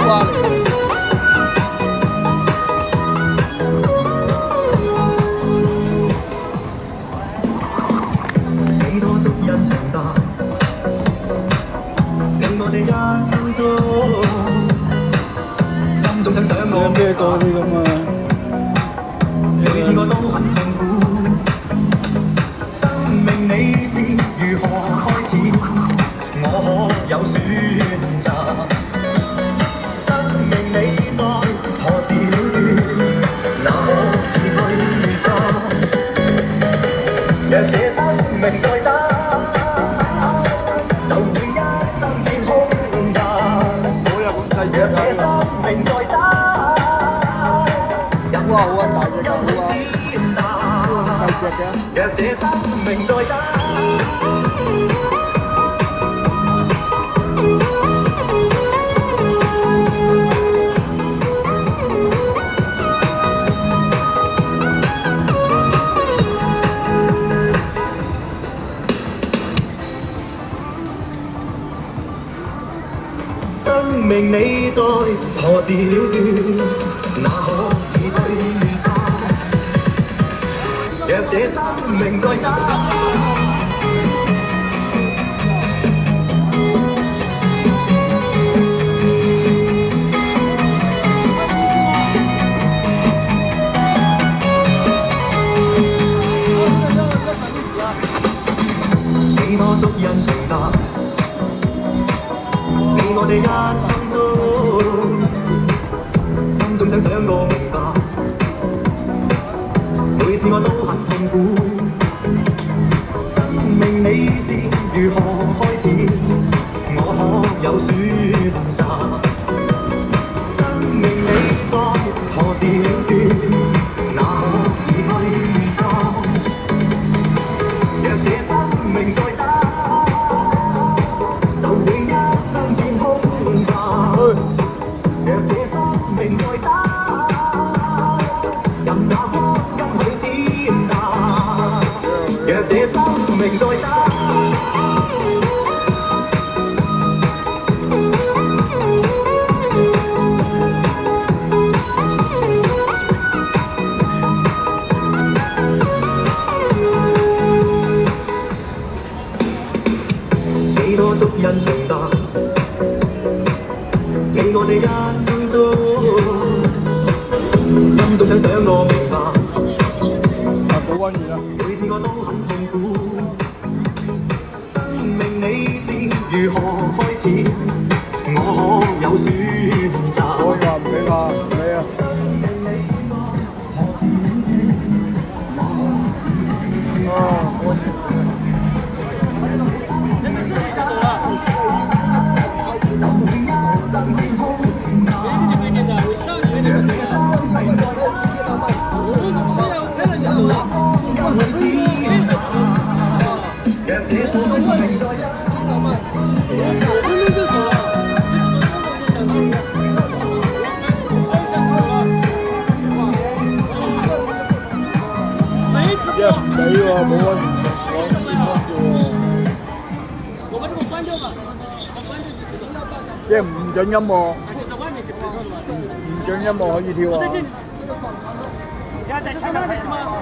蛙嚟嘅。幾多足印長大，令我這一生中，心中想想我咩歌啲咁啊？每次我都很痛苦。生命你是如何開始？我可有選擇？生命你在何時了斷？那可以去錯？若這生命再得，就會一生變空白。我又咁細隻若這生命再得，哇！好啊，大隻狗啊！細隻嘅。若這生命再得。生命你在何時了斷？那可以對錯？若這生命再得，幾多足印長大，令我這一生中，心中想想我明白，每次我都很痛苦。生命你是如何開始？我可有選擇？生命你在何時了斷？那可以去錯？若這生命再得，就會一生變空白。若這生命再得，任那光陰去踐踏。若這生命再得，幾多足印長大，令我這一生中，心中想想我明白。好溫熱啊！每次我都很痛苦。生命你是如何開始？我可有選擇？我話唔俾怕，唔俾啊！唔俾喎，冇溫唔爽先乜嘅喎。我把这个关掉嘛，把关掉就是了。即係唔準音樂，而且在外面是不让的嘛。唔準音樂可以跳啊！你要在前面还是吗？